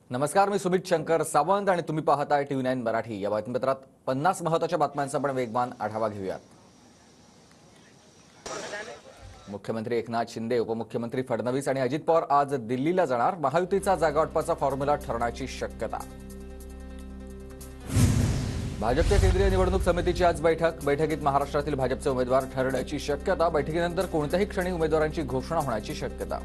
नमस्कार, मी सुमित शंकर सावंत आणि तुम्ही पाहताय TV9 मराठी। या बातमीपत्रात 50 महत्त्वाच्या बातम्यांचा आपण वेगवान आढावा घेऊयात। मुख्यमंत्री एकनाथ शिंदे, उपमुख्यमंत्री फडणवीस आणि अजित पवार आज दिल्लीला जाणार। महायुतीचा जागावाटपाचा फॉर्म्युला ठरण्याची शक्यता। भाजपच्या केंद्रीय निवडणूक समितीची आज बैठकीत महाराष्ट्रातील भाजपचे उमेदवार ठरण्याची शक्यता। बैठकीनंतर कोणत्याही क्षणी उमेदवारांची घोषणा होण्याची शक्यता।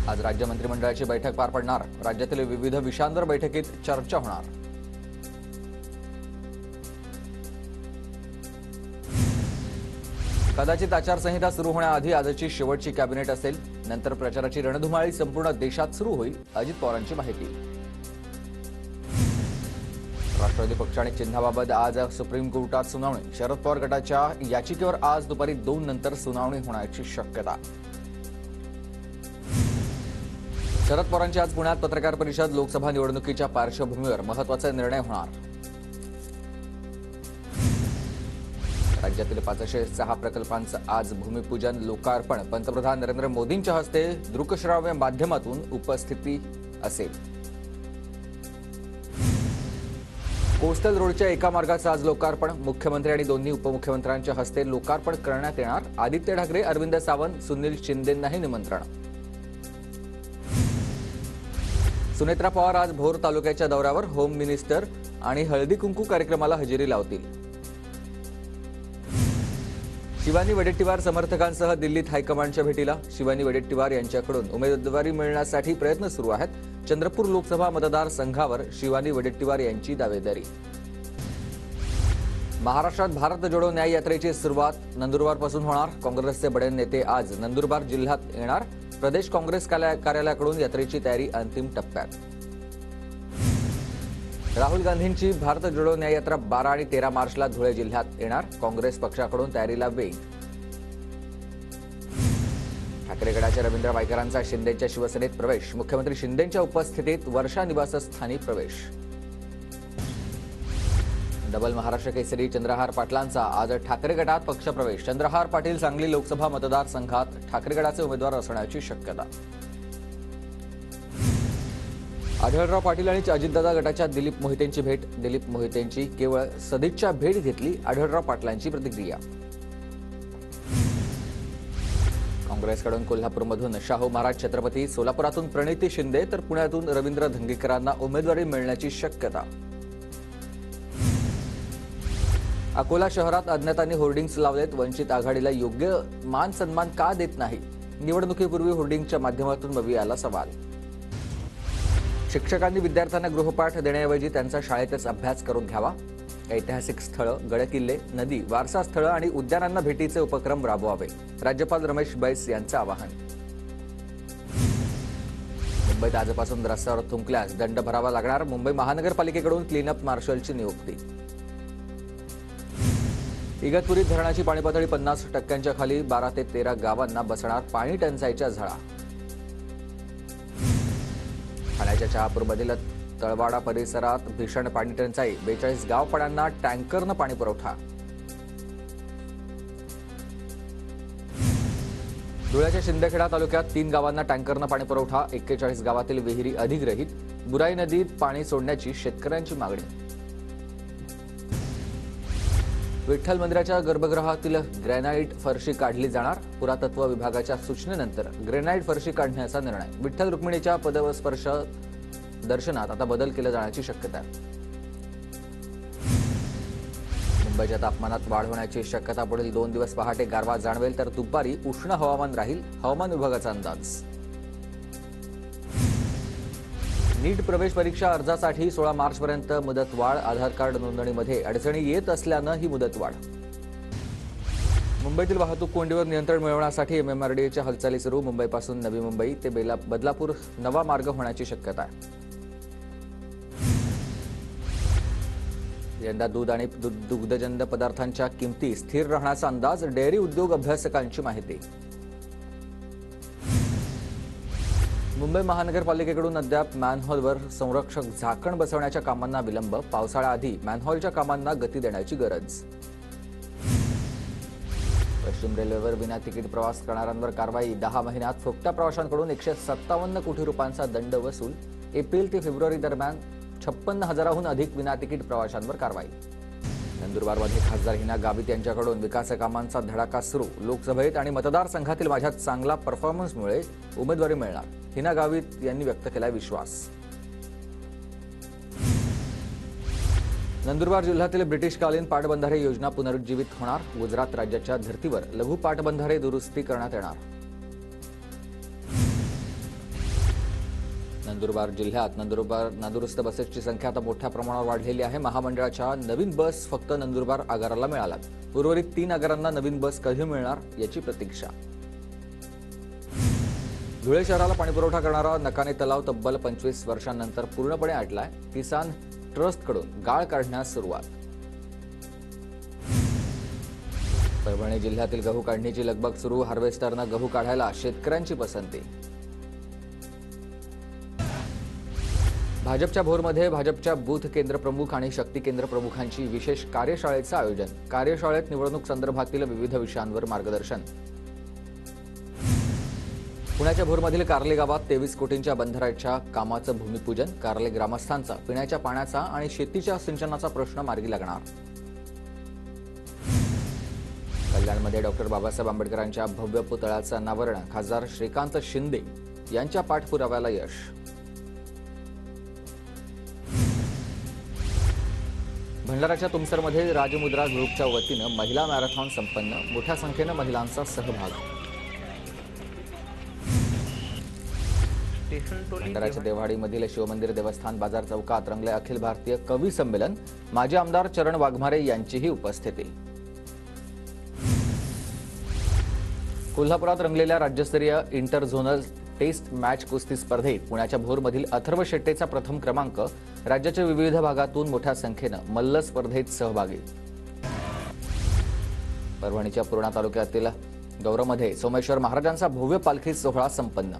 आज राज्य मंत्रिमंडळाची बैठक पार पडणार। राज्यातील विविध विषयांवर बैठकीत चर्चा होणार। कदाचित आचारसंहिता सुरू होण्याआधी आजची शेवटची कॅबिनेट असेल। नंतर प्रचाराची रणधुमाळी संपूर्ण देशात सुरू होईल, अजित पवारांची माहिती। राष्ट्रवादी पक्ष आणि चिन्हाबाबत आज सुप्रीम कोर्टात सुनावणी। शरद पवार गटाच्या याचिकेवर आज दुपारी 2 नंतर सुनावणी होण्याची शक्यता। शरद पवारांची आज पुण्यात पत्रकार परिषद। लोकसभा निवडणुकीच्या पार्श्वभूमीवर महत्त्वाचे निर्णय होणार। राज्यातील 506 प्रकल्पांचं आज भूमिपूजन लोकार्पण। पंतप्रधान नरेंद्र मोदींच्या हस्ते दृकश्राव्य माध्यमातून उपस्थिती असेल। कोस्टल रोडच्या एका मार्गाचं आज लोकार्पण। मुख्यमंत्री आणि दोन्ही उपमुख्यमंत्र्यांच्या हस्ते लोकार्पण करण्यात येणार। आदित्य ठाकरे, अरविंद सावंत, सुनील शिंदेंनाही निमंत्रण। सुनेत्रा पवार आज भोर तालुक्याच्या दौऱ्यावर। होम मिनिस्टर आणि हळदी कुंकू कार्यक्रमाला हजेरी लावतील। शिवानी वडेट्टीवार समर्थकांसह दिल्लीत हायकमांडच्या भेटीला। शिवानी वडेट्टीवार यांच्याकडून उमेदवारी मिळण्यासाठी प्रयत्न सुरू आहेत। चंद्रपूर लोकसभा मतदारसंघावर शिवानी वडेट्टीवार यांची दावेदारी। महाराष्ट्रात भारत जोडो न्याय यात्रेची सुरुवात नंदुरबारपासून होणार। काँग्रेसचे बडे नेते आज नंदुरबार जिल्ह्यात येणार। प्रदेश काँग्रेस कार्यालयाकडून यात्रेची तयारी अंतिम टप्प्यात। राहुल गांधींची भारत जोडो न्याय यात्रा 12 आणि 13 मार्चला धुळे जिल्ह्यात येणार। काँग्रेस पक्षाकडून तयारीला वेग। ठाकरे गटाच्या रवींद्र वायकरांचा शिंदेच्या शिवसेनेत प्रवेश। मुख्यमंत्री शिंदेंच्या उपस्थितीत वर्षा निवासस्थानी प्रवेश। डबल महाराष्ट्र केसरी चंद्रहार पाटलांचा आज ठाकरे गटात पक्षप्रवेश। चंद्रहार पाटील सांगली लोकसभा मतदारसंघात ठाकरे गटाचे उमेदवार असण्याची शक्यता। आढळराव पाटील आणि अजितदादा गटाच्या दिलीप मोहितेंची भेट। दिलीप मोहितेंची केवळ सदिच्छा भेट घेतली, आढळराव पाटलांची प्रतिक्रिया। काँग्रेसकडून कोल्हापूरमधून शाहू महाराज छत्रपती, सोलापुरातून प्रणिती शिंदे तर पुण्यातून रवींद्र धंगेकरांना उमेदवारी मिळण्याची शक्यता। अकोला शहरात अज्ञातांनी होर्डिंग्स लावलेत। वंचित आघाडीला योग्य मान सन्मान का देत नाही? निवडणुकीपूर्वी होर्डिंगच्या माध्यमातून बवियाला सवाल। शिक्षकांनी विद्यार्थ्यांना गृहपाठ देण्याऐवजी त्यांचा शाळेतच अभ्यास करून घ्यावा। ऐतिहासिक स्थळं, गडकिल्ले, नदी, वारसा स्थळं आणि उद्यानांना भेटीचे उपक्रम राबवावे। राज्यपाल रमेश बैस यांचं आवाहन। मुंबईत आजपासून रस्त्यावर थुंकल्यास दंड भरावा लागणार। मुंबई महानगरपालिकेकडून क्लीनअप मार्शलची नियुक्ती। इगतपुरीत धरणाची पाणीपातळी 50% खाली। 12 ते 13 गावांना बसणार पाणी टंचाईच्या झळा। ठाण्याच्या शहापूरमधील तळवाडा परिसरात भीषण पाणी टंचाई। 42 गावपाड्यांना टँकरनं पाणी पुरवठा। धुळ्याच्या शिंदखेडा तालुक्यात 3 गावांना टँकरनं पाणी पुरवठा। 41 गावातील विहिरी अधिग्रहित। बुराई नदीत पाणी सोडण्याची शेतकऱ्यांची मागणी। विठ्ठल मंदिराच्या गर्भगृहातील ग्रॅनाइट फरशी काढली जाणार। पुरातत्व विभागाच्या सूचनेनंतर ग्रॅनाइट फरशी काढण्याचा निर्णय। विठ्ठल रुक्मिणीच्या पदस्पर्श दर्शनात आता बदल केला जाण्याची शक्यता आहे। मुंबईच्या तापमानात वाढ होण्याची शक्यता। पुढील 2 दिवस पहाटे गारवा जाणवेल तर दुपारी उष्ण हवामान राहील, हवामान विभागाचा अंदाज। नीट प्रवेश परीक्षा अर्जासाठी 16 मार्चपर्यंत मुदतवाढ। आधार कार्ड नोंदणीमध्ये अडचणी येत असल्यानं ही मुदतवाढ। मुंबईतील वाहतूक कोंडीवर नियंत्रण मिळवण्यासाठी MMRDAच्या हालचाली सुरू। मुंबईपासून नवी मुंबई ते बदलापूर नवा मार्ग होण्याची शक्यता आहे। यंदा दूध आणि दुग्धजन्य पदार्थांच्या किमती स्थिर राहण्याचा अंदाज। डेअरी उद्योग अभ्यासकांची माहिती। मुंबई महानगरपालिकेकडून अद्याप मॅनहोलवर संरक्षक झाकण बसवण्याच्या कामांना विलंब। पावसाळ्याआधी मॅनहोलच्या कामांना गती देण्याची गरज। पश्चिम रेल्वेवर विना तिकीट प्रवास करणाऱ्यांवर कारवाई 10 महिन्यात फुकट्या प्रवाशांकडून 157 कोटी रुपयांचा दंड वसूल एप्रिल ते फेब्रुवारी दरम्यान 56,000हून अधिक विना तिकीट प्रवाशांवर कारवाई नंदुरबारमध्ये खासदार हिना गावित यांच्याकडून विकास कामांचा धडाका सुरू लोकसभेत आणि मतदारसंघातील माझ्या चांगला परफॉर्मन्समुळे उमेदवारी मिळणार हिना गावित यांनी व्यक्त केला विश्वास नंदुरबार जिल्ह्यातील ब्रिटिशकालीन पाटबंधारे योजना पुनरुज्जीवित होणार गुजरात राज्याच्या धर्तीवर लघु पाटबंधारे दुरुस्ती करण्यात येणार नंदुरबार जिल्ह्यात नादुरुस्त बसेसची संख्या आता मोठ्या प्रमाणावर वाढलेली आहे महामंडळाच्या नवीन बस फक्त नंदुरबार आगाराला मिळाल्यात उर्वरित 3 आगारांना नवीन बस कधी मिळणार याची प्रतीक्षा धुळे शहराला पाणीपुरवठा करणारा नकाने तलाव तब्बल 25 वर्षांनंतर पूर्णपणे आटलाय किसान ट्रस्टकडून गाळ काढण्यास सुरुवात परभणी जिल्ह्यातील गहू काढणीची लगबग सुरू हार्वेस्टरनं गहू काढायला शेतकऱ्यांची पसंती भाजपच्या भोरमध्ये भाजपच्या बूथ केंद्र प्रमुख आणि शक्ती केंद्र प्रमुखांची विशेष कार्यशाळेचं आयोजन कार्यशाळेत निवडणूक संदर्भातील विविध विषयांवर मार्गदर्शन पुण्याच्या भोरमधील कार्ले गावात 23 कोटींच्या बंधाऱ्याच्या कामाचं भूमिपूजन कार्ले ग्रामस्थांचा पिण्याच्या पाण्याचा आणि शेतीच्या सिंचनाचा प्रश्न मार्गी लागणार कल्याणमध्ये डॉक्टर बाबासाहेब आंबेडकरांच्या भव्य पुतळ्याचं अनावरण खासदार श्रीकांत शिंदे यांच्या पाठपुराव्याला यश भंडाराच्या तुमसरमध्ये राजमुद्रा ग्रुपच्या वतीनं महिला मॅरेथॉन संपन्न मोठ्या संख्येनं महिलांचा सहभाग भंडाराच्या देवाडीमधील शिवमंदिर देवस्थान बाजार चौकात रंगले अखिल भारतीय कवी संमेलन माजी आमदार चरण वाघमारे यांचीही उपस्थिती कोल्हापुरात रंगलेल्या राज्यस्तरीय इंटर झोनल टेस्ट मॅच कुस्ती स्पर्धेत पुण्याच्या भोरमधील अथर्व शेट्टेचा प्रथम क्रमांक राज्याच्या विविध भागातून मोठ्या संख्येनं मल्ल स्पर्धेत सहभागी परभणीच्या पूर्णा तालुक्यातील गौरवमध्ये सोमेश्वर महाराजांचा भव्य पालखी सोहळा संपन्न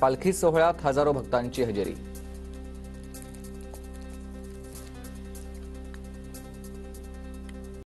पालखी सोहळ्यात हजारो भक्तांची हजेरी